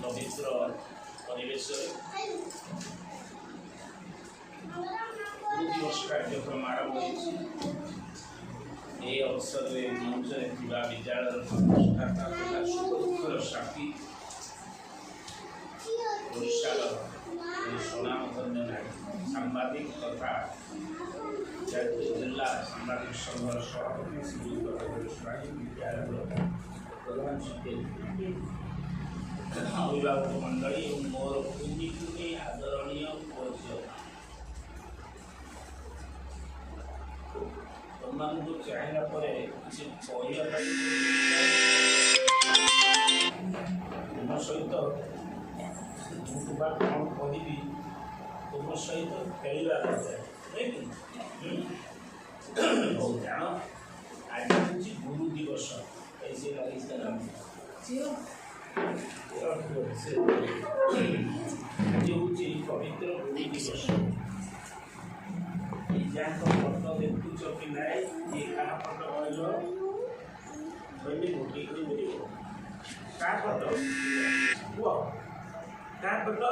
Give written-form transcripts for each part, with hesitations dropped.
पवित्र परिवेश गुरु दिवस कार्यक्रम आरंभ हो अवसर में मंच विद्यालय प्रतिष्ठाता सुखर साथी सुनामधन्य सांबादिक तथा जिला सांबादिक संघर सभापति श्रीयुक्त विद्यालय प्रधान शिक्षक अभिभावक मंडली मोर कुनी कुनी आदरणीय परिचय तुमको चाहिए किसी तुम सहित कौन कह तुम सहित खेलवा जान आज हूँ गुरु दिवस कैसे लगे आज हूँ पवित्र गुरु दिवस फोटो देखुच कि ना ये क्या फोटो कहल गोटे क्या फोटो कह क्या फोटो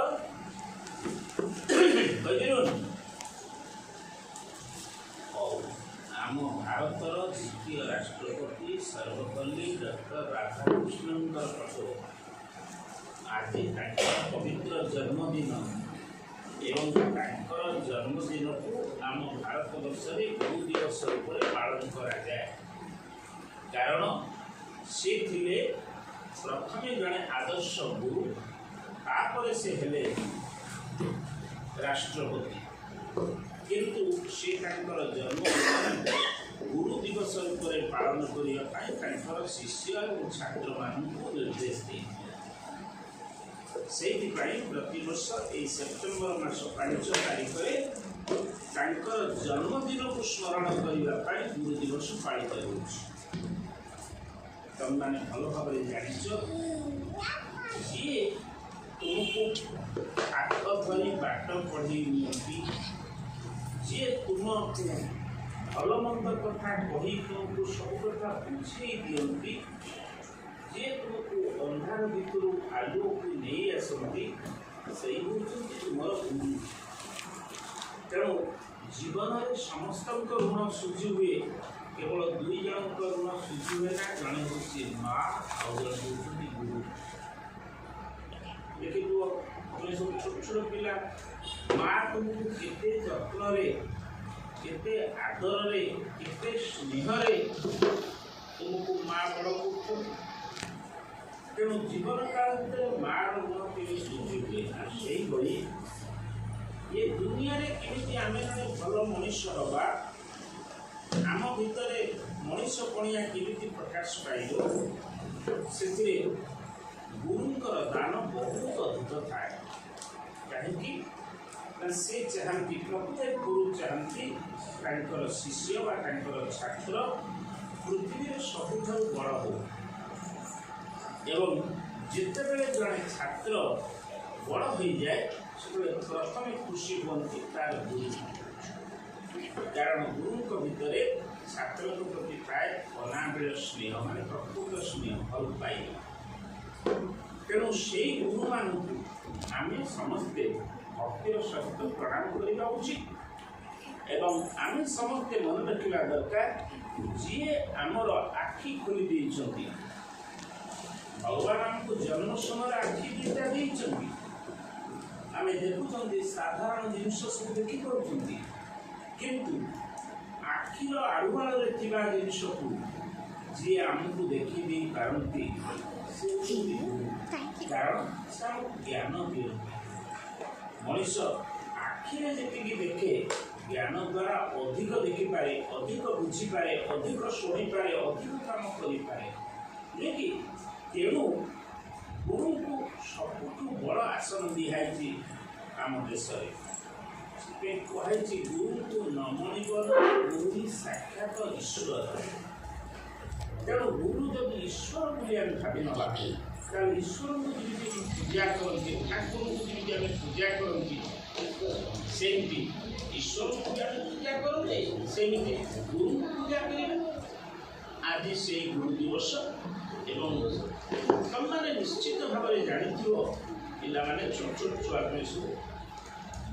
आम भारतर द्वितीय राष्ट्रपति सर्वपल्ली डॉक्टर राधाकृष्णन फोटो आज पवित्र जन्मदिन एवं जन्मदिन को आम भारत वर्ष में गुरु दिवस रूप पालन करा जाए कारण से थिले प्रथम जड़े आदर्श गुरु तापर से हेले राष्ट्रपति किंतु से जन्मदिन गुरु दिवस रूप पालन करने शिष्य और छात्र मान निर्देश दी से प्रतिवर्ष ये सेप्टेम्बर मास 5 तारीख में जन्मदिन को स्मरण करने गुरु दिवस पालित हो तुम मैंने भल भाव जान जी तुमको हाथ धरी बाट पढ़ी नियंती जी तुमको भल मंद कथा कही तुमको सब कथा बुझे दियंती जे तुमको अंधार भितर आलू को नहीं आसती से तुम गुरु तेणु जीवन में समस्त ऋण सुझी हुए केवल दुई जन ऋण सुझी हुए ना जड़े हूँ माँ आउ जड़े हूँ गुरु देखिए तुम सब छोट छोट पिला माँ तुमको केते जत्न केते आदर केते स्नेह तुमको माँ बड़ कर तेणु जीवन काल मार गुण के सुझी हुए से ये दुनिया रे केमिति आमे भल मनुष्य हवा आम भितर मनुष्य पणिया केमिति प्रकाश पाइब से गुरुंकर दान बहुत अधिक थाए कहीं से चाहती प्रत्येक गुरु चाहती शिष्य व छात्र पृथ्वी सबुठ बड़ हो एवं जिते बड़े जड़े छात्र बड़ हो जाए से प्रथम खुशी बनती तार गुरु कारण गुरु भितर छात्र प्रति पाए अनाबिल स्नेह मान प्रकृत स्नेह भल पाए तेणु से गुरु मान आम समस्ते भक्तिर सहित प्रणाम करने उचित एवं आम समस्ते मन रखा दरकार जी आमर आखि खोली देइछंती भगवान आमको जन्म समय आखि दुईटा देइछंती आम देखुं साधारण जिनस सब देखी पार्टी किंतु आखिर आड़ुआल जिनस को जी आमको देखी दे पारती कारण से ज्ञान दिए मनीष आखिरे जी देखे ज्ञान द्वारा अधिक देखिपे अधिक बुझीपे अधिक शुणीपे अधिक काम करें तेणु गुरु को सबुठ बड़ आसन दिखाई आम देश कहुई गुरु को न मणिबर गुरु ही साक्षात ईश्वर तेणु गुरु जब ईश्वर बोली भावी नवा ईश्वर को पूजा करती ठाकुर को पूजा करती सेमती ईश्वर को पूजा करते सेमती गुरु को पूजा करें आज से गुरु दिवस एवं तुम निश्चित भाव में जानी पे छोट छोट छुआ सब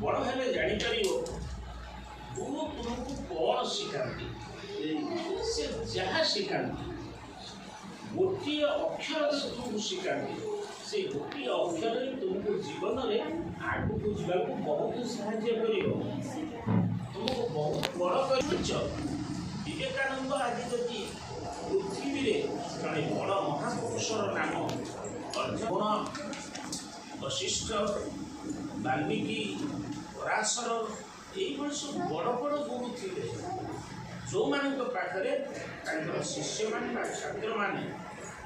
बड़ हेले जापर गुरु तुमको कौन शिखाती से जहाँ शिखाती गोटे अक्षर तुमको शिखाती से गोटे अक्षर तुमको जीवन में आगू को जावाक बहुत साहाय्य कर तुमको बहुत बड़ कर विवेकानंद आज जदि पृथ्वी जड़े बड़ महापुरुषर नाम अर्जुन वशिष्ठ वाल्मीकि पराशर ये सब बड़ बड़ गुरु थे जो मान पाखे शिष्य मान छात्र मैंने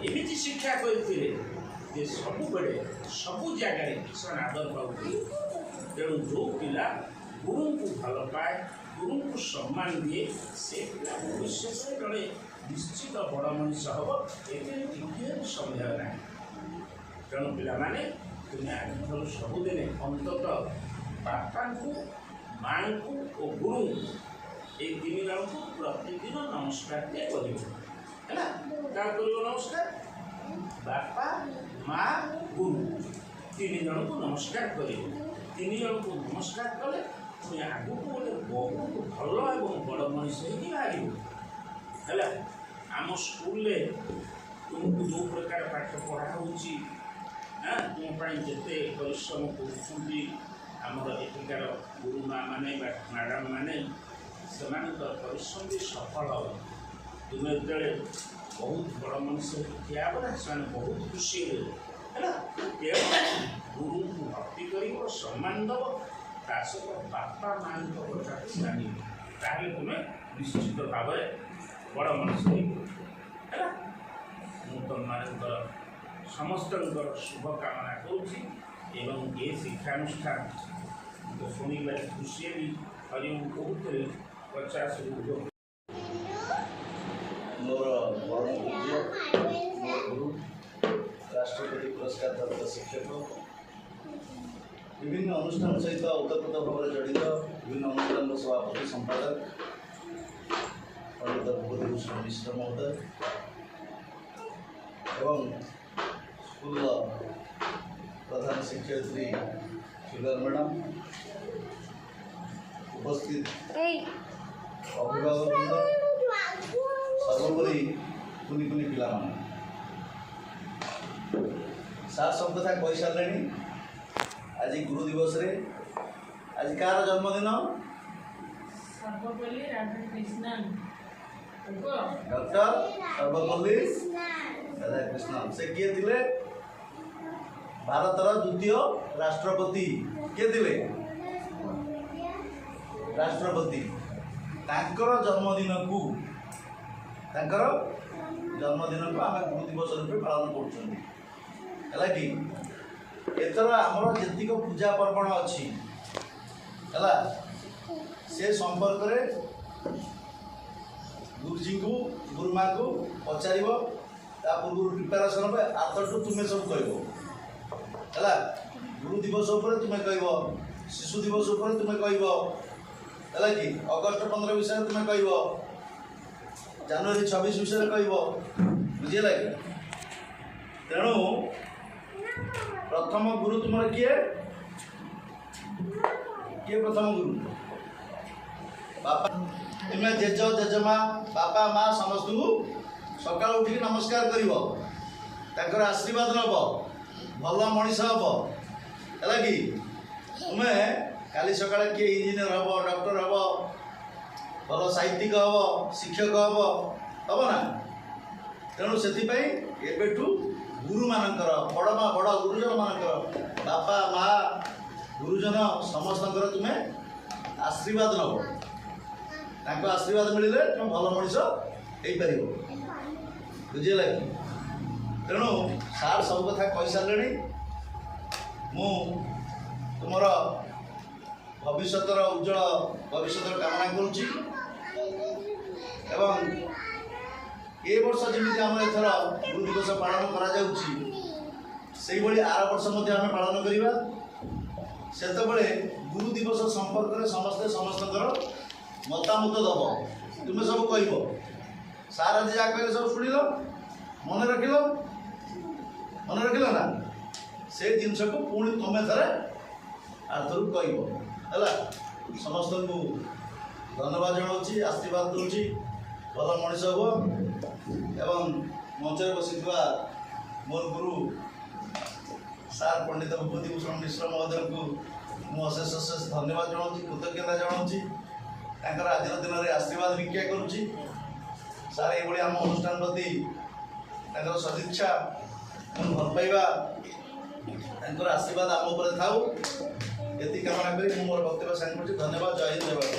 एमती शिक्षा करते सब बड़े सब जगह किसान आदर पाते तेणु जो पिला गुरु को भल पाए गुरु को सम्मान दिए से पिला भविष्य जड़े निश्चित बड़ मनीष हम ये संदेह ना तेणु पाने तुम्हें आज सबुदिन अंततः बापा को माँ को और गुरु ये तीन जन को प्रतिदिन नमस्कार कर नमस्कार बापा माँ गुरु तीन जन को नमस्कार कर तीन जन को नमस्कार कले तुम आगू गोटे बहुत भल और बड़ मनीष बाहर है आम स्कूल तुमको जो प्रकार पाठ पढ़ा तुम्हें जिते परिश्रम कर एଠିकार गुरु माँ मैंने मैडम मैंने से परिश्रम भी सफल हो तुम्हें जो बहुत बड़ मनुष्य ठिया से बहुत खुशी है गुरु को भक्ति कर सम्मान दब ता सहित बापा माँ कथा जान ताहले तुम्हें निश्चित भाव बड़ मनुष्य है तुम मान समस्त शुभकामना करुँच ये शिक्षानुष्ठान तो शुणी खुशी भी हरिओम कहते 50 मोर परम पूज्य गुरु राष्ट्रपति पुरस्कार प्राप्त शिक्षक विभिन्न अनुष्ठान सहित ओतप्रोत भाव में जड़ित विभिन्न अनुष्ठान सभापति संपादक पंडित भूपतिभूषण मिश्र महोदय एवं स्कूल प्रधान शिक्षयित्री सुगर मैडम उपस्थित अभिभावक सर्वोपरि कुनि कुनि पिला सार सब कथा कही सारे आज गुरु दिवस रे आज कार जन्मदिन सर्वपल्ली राधाकृष्णन डॉक्टर सर्वपल्ली राधाकृष्णन से किए थिले भारतर द्वितीय राष्ट्रपति किए थिले राष्ट्रपति तांकर जन्मदिन को आम गुरु दिवस रूप पालन कर कि एथर आमर जी पूजा पर्वण अच्छी है से संपर्क में गुरुजी को गुरुमा को पचार पूर्व प्रिपेरेसन आतठू तुम्हें सब कह गुरु दिवस तुम्हें कह शिशु दिवस तुम्हें कह है कि अगस्ट 15 विषय तुम्हें कह जनवरी 26 विषय कह बुझे तेणु प्रथम गुरु तुम किए किए प्रथम गुरु बापा तुम्हें जेज जेजेमा बापा माँ समस्त को सका उठिक नमस्कार कर आशीर्वाद नब भल मनीष हम है कि तुम्हें काली सका किए इंजीनियर हम डॉक्टर हम भल साहित्यिक हम शिक्षक हम ना तेणु से गुरु मानकर बड़ माँ बड़ गुरुजन मानकर बापा माँ गुरुजन समस्त तुम्हें आशीर्वाद नब आशीर्वाद मिले तुम भल मनीष हो पार बुझे तेणु सार सब कथा कही सारे मु तुम भविष्यर उज्जवल भविष्य कामना करुच्ची एवं ए वर्ष जमी आम एथर गुरु दिवस पालन कर आर वर्ष आम पालन करवा से गुरु दिवस संपर्क में समस्ते समस्त मतामत दब तुम्हें सब कह सार आज जहाँ कहे सब शुणिल मन रखिल ମନେ ରଖିଲ ନା ସେ ଜିନିଷକୁ ପୁଣି ତମେ ଥରେ ଆରଥରକୁ କହିବ ହେଲା। ସମସ୍ତଙ୍କୁ ଧନ୍ୟବାଦ ଜଣାଉଛି, ଆଶୀର୍ବାଦ ଦେଉଛି, ଭଲ ମଣିଷ ହୁଅ। ଏବଂ ମଞ୍ଚରେ ବସିଥିବା ମୋର ଗୁରୁ ସାର୍ ପଣ୍ଡିତ ବିଭୂତିଭୂଷଣ ମିଶ୍ର ମହୋଦୟଙ୍କୁ ମୁଁ ଅଶେଷ ଅଶେଷ ଧନ୍ୟବାଦ ଜଣାଉଛି, କୃତଜ୍ଞତା ଜଣାଉଛି। ତାଙ୍କର ଆଜିର ଦିନରେ ଆଶୀର୍ବାଦ ଭିକ୍ଷା କରୁଛି। ସାର୍ ଏଇଭଳି ଆମ ଅନୁଷ୍ଠାନ ପ୍ରତି ତାଙ୍କର ସଦିଚ୍ଛା ଏବଂ ଭଲ ପାଇବା, ତାଙ୍କର ଆଶୀର୍ବାଦ ଆମ ଉପରେ ଥାଉ, ଏତିକି କାମନା କରି ମୁଁ ମୋର ବକ୍ତବ୍ୟ ସାଙ୍ଗ କରୁଛି। ଧନ୍ୟବାଦ। ଜୟ ହିନ୍ଦ, ଜୟ ଭାରତ।